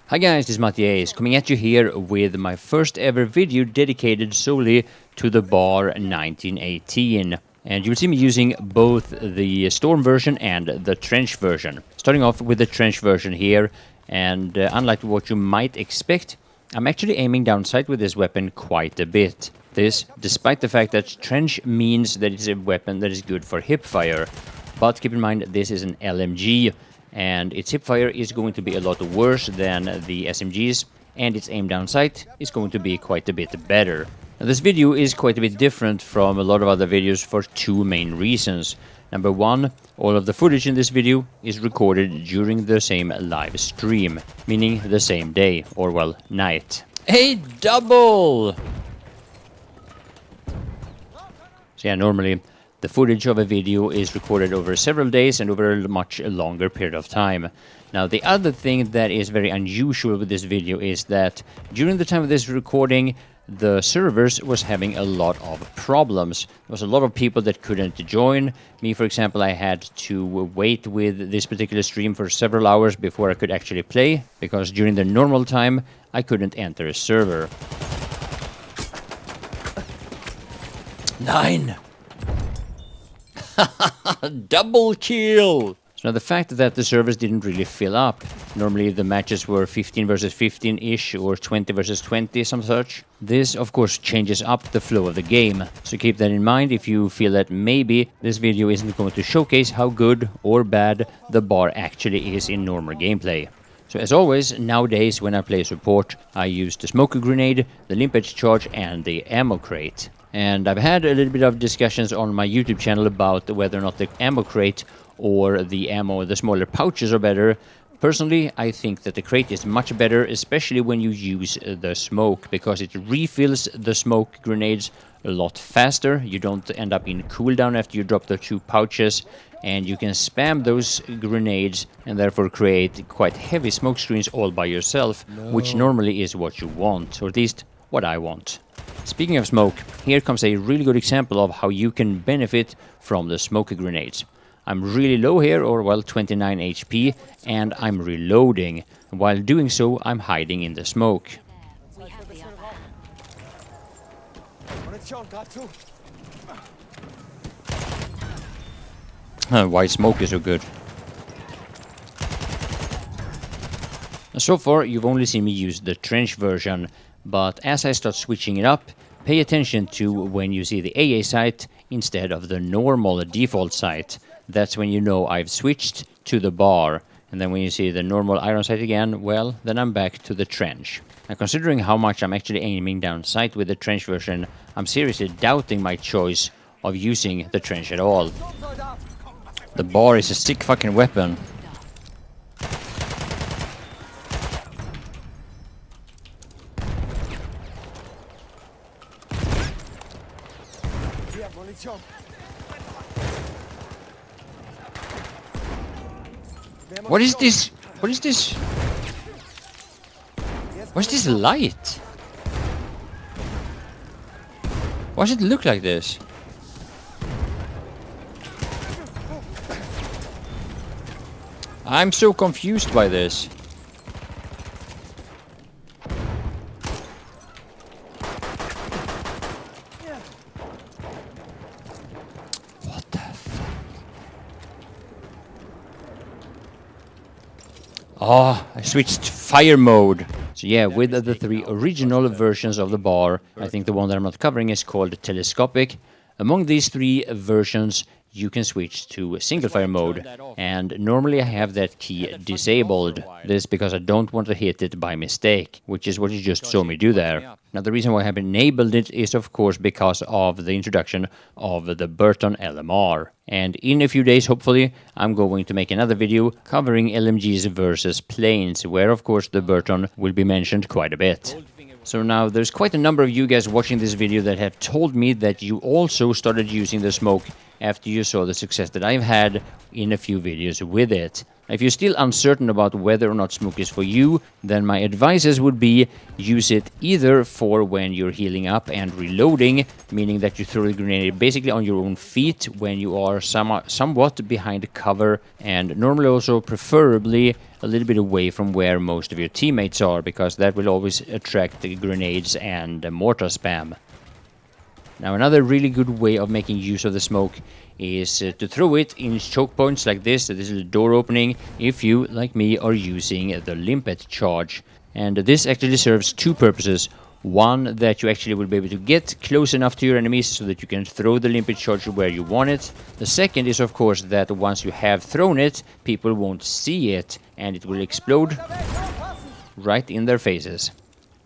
Hi guys, this is Mattias coming at you here with my first ever video dedicated solely to the bar 1918. And you'll see me using both the Storm version and the Trench version. Starting off with the Trench version here, and unlike what you might expect, I'm actually aiming down sight with this weapon quite a bit. This, despite the fact that Trench means that it's a weapon that is good for hipfire. But keep in mind, this is an LMG, and its hipfire is going to be a lot worse than the SMGs, and its aim down sight is going to be quite a bit better. Now, this video is quite a bit different from a lot of other videos for two main reasons. Number one, all of the footage in this video is recorded during the same live stream, meaning the same day, or well, night. A double! So yeah, normally the footage of a video is recorded over several days and over a much longer period of time. Now, the other thing that is very unusual with this video is that during the time of this recording, the servers was having a lot of problems. There was a lot of people that couldn't join. Me, for example, I had to wait with this particular stream for several hours before I could actually play, because during the normal time, I couldn't enter a server. 9! Double kill! So now the fact that the servers didn't really fill up, normally the matches were 15 versus 15-ish or 20 versus 20, some such. This, of course, changes up the flow of the game. So keep that in mind if you feel that maybe this video isn't going to showcase how good or bad the bar actually is in normal gameplay. So as always, nowadays when I play support, I use the smoke grenade, the limpet charge and the ammo crate. And I've had a little bit of discussions on my YouTube channel about whether or not the ammo crate or the ammo, the smaller pouches are better. Personally, I think that the crate is much better, especially when you use the smoke, because it refills the smoke grenades a lot faster. You don't end up in cooldown after you drop the two pouches, and you can spam those grenades and therefore create quite heavy smoke screens all by yourself, which normally is what you want, or at least what I want. Speaking of smoke, here comes a really good example of how you can benefit from the smoke grenades. I'm really low here, or well, 29 HP, and I'm reloading. While doing so, I'm hiding in the smoke. Why smoke is so good. So far, you've only seen me use the Trench version, but as I start switching it up, pay attention to when you see the AA sight instead of the normal default sight. That's when you know I've switched to the bar. And then when you see the normal iron sight again, well, then I'm back to the Trench. Now, considering how much I'm actually aiming down sight with the Trench version, I'm seriously doubting my choice of using the Trench at all. The bar is a sick fucking weapon. What is this? What is this? What's this light? Why does it look like this? I'm so confused by this. What the fuck? Oh, I switched fire mode. So yeah, with the three original versions of the bar, I think the one that I'm not covering is called telescopic. Among these three versions, you can switch to single fire mode, and normally I have that key disabled. This because I don't want to hit it by mistake, which is what you just saw me do there. Now, the reason why I have enabled it is of course because of the introduction of the Burton LMR. And in a few days, hopefully, I'm going to make another video covering LMGs versus planes, where of course the Burton will be mentioned quite a bit. So now, there's quite a number of you guys watching this video that have told me that you also started using the smoke after you saw the success that I've had in a few videos with it. If you're still uncertain about whether or not smoke is for you, then my advices would be use it either for when you're healing up and reloading, meaning that you throw the grenade basically on your own feet when you are somewhat behind cover, and normally also preferably a little bit away from where most of your teammates are, because that will always attract the grenades and mortar spam. Now, another really good way of making use of the smoke is to throw it in choke points like this. So this is a door opening if you, like me, are using the limpet charge. And this actually serves two purposes. One, that you actually will be able to get close enough to your enemies so that you can throw the limpet charge where you want it. The second is, of course, that once you have thrown it, people won't see it and it will explode right in their faces.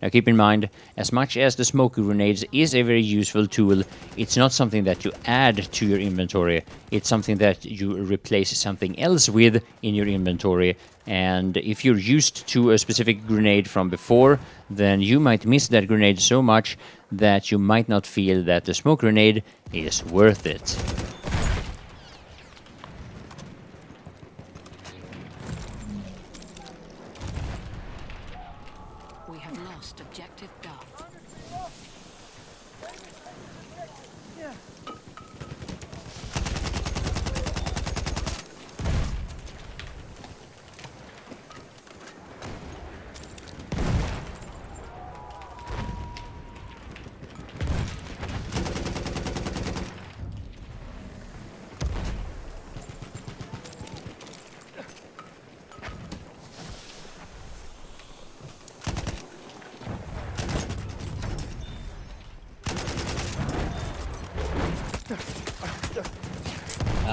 Now keep in mind, as much as the smoke grenades is a very useful tool, it's not something that you add to your inventory. It's something that you replace something else with in your inventory. And if you're used to a specific grenade from before, then you might miss that grenade so much that you might not feel that the smoke grenade is worth it. We have lost objective Duff.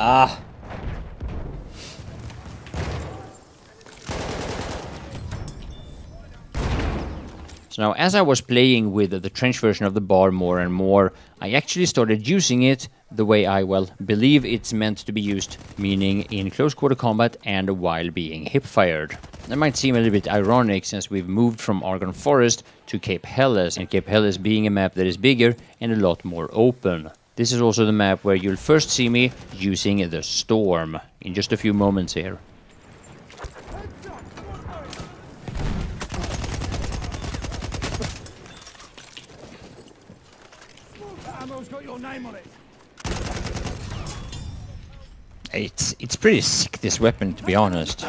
Ah! So now, as I was playing with the trench version of the bar more and more, I actually started using it the way I, well, believe it's meant to be used, meaning in close quarter combat and while being hip-fired. That might seem a little bit ironic since we've moved from Argon Forest to Cape Helles, and Cape Helles being a map that is bigger and a lot more open. This is also the map where you'll first see me using the Storm in just a few moments here. Ammo's got your name on it. It's pretty sick, this weapon, to be honest.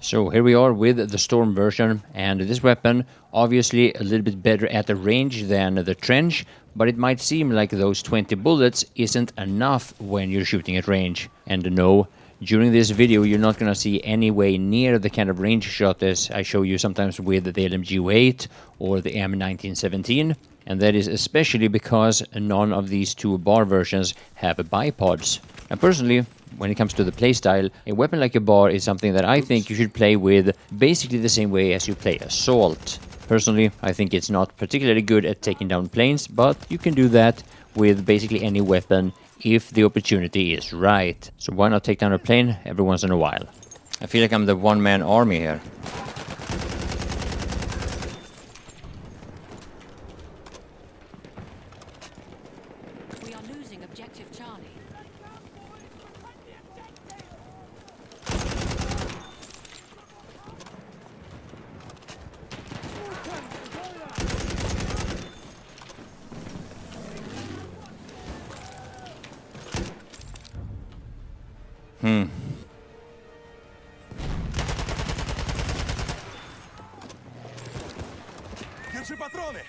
So here we are with the Storm version, and this weapon obviously a little bit better at the range than the trench, but it might seem like those 20 bullets isn't enough when you're shooting at range. And no, during this video you're not gonna see any way near the kind of range shot as I show you sometimes with the LMG-08 or the M1917, and that is especially because none of these two bar versions have bipods. And personally, when it comes to the playstyle, a weapon like a bar is something that I think you should play with basically the same way as you play Assault. Personally, I think it's not particularly good at taking down planes, but you can do that with basically any weapon if the opportunity is right. So why not take down a plane every once in a while? I feel like I'm the one-man army here. We are losing objective Charlie. Chiuso il patrone.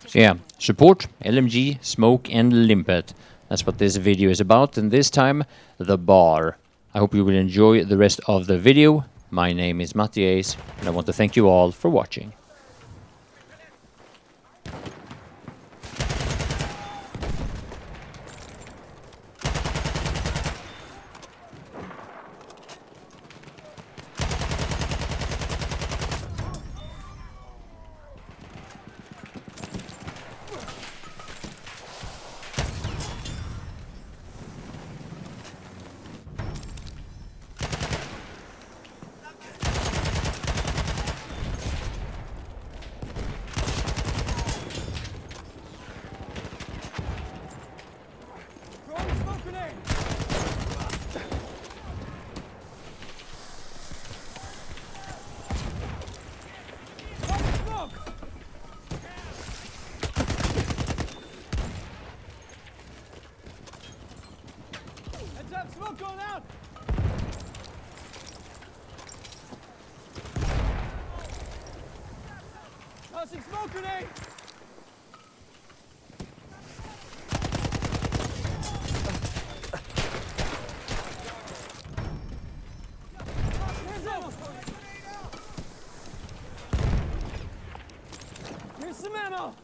So yeah, support, LMG, smoke and limpet. That's what this video is about, and this time, the bar. I hope you will enjoy the rest of the video. My name is Mattias, and I want to thank you all for watching. grenade! Here's ammo! Here's some ammo!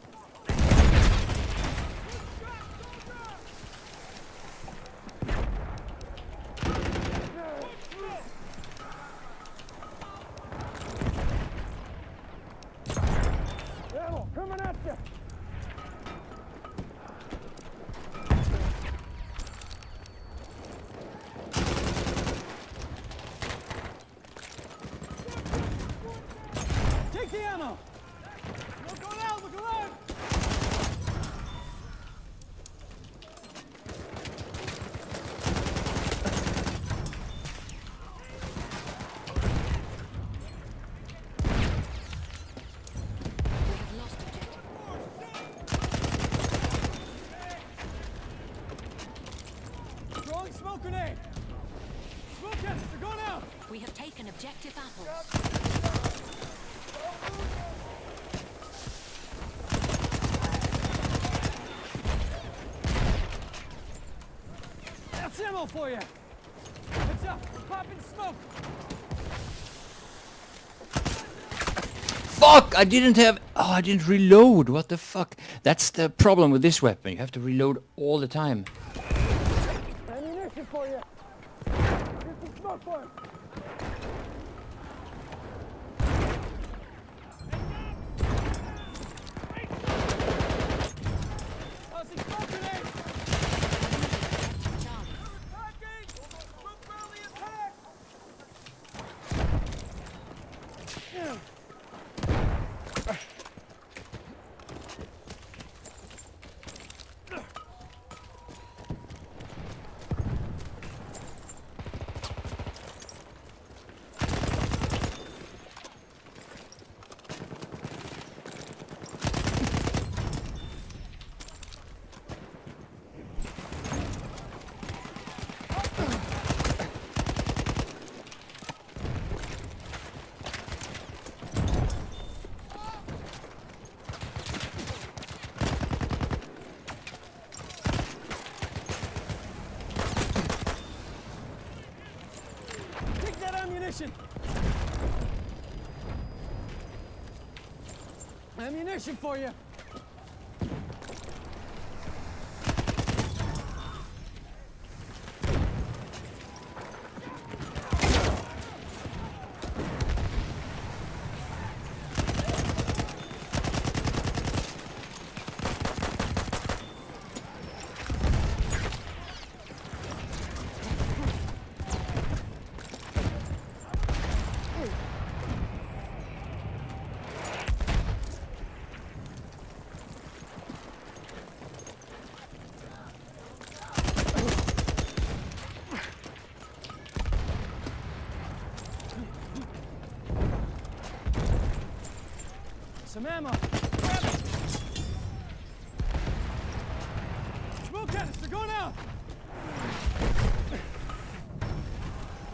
Ammo coming at you! Take the ammo! Look around, look around! We have lost objective. Throwing smoke grenade! Smoke canister, go now! We have taken objective apples. That's ammo for you! Heads up, we're popping smoke! Fuck! I didn't have... Oh, I didn't reload. What the fuck? That's the problem with this weapon. You have to reload all the time. Ammunition for you! Here's some smoke for him! Tossing smoke grenade! Charlie. Take that ammunition! Ammunition for you! Some ammo! Grab it! Smoke canister, go now!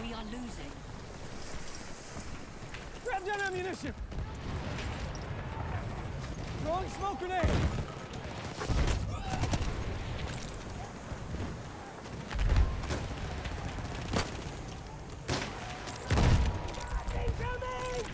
We are losing. Grab that ammunition! Throwing smoke grenade! Incoming!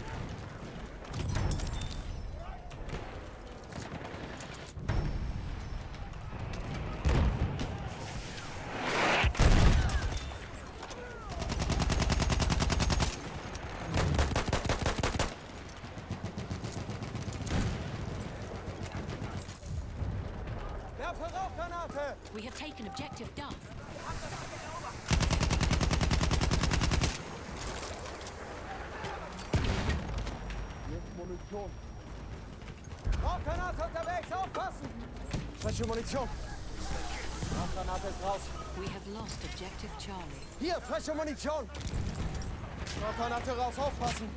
Werfe Rauchgranate! We have taken objective Duff. Munition. Rauchgranate unterwegs, aufpassen! Frische Munition. Rauchgranate ist raus. We have lost objective Charlie. Hier, frische Munition. Rauchgranate raus, aufpassen.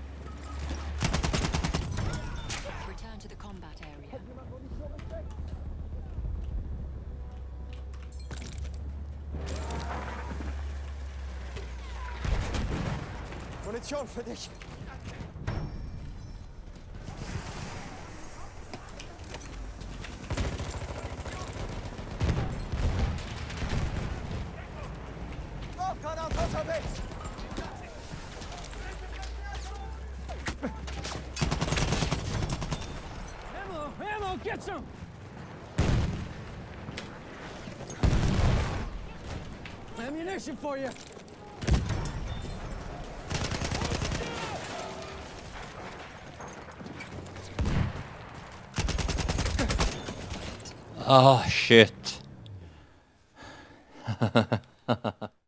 Return to the combat area. Munition für dich. Ammunition for you. Oh shit.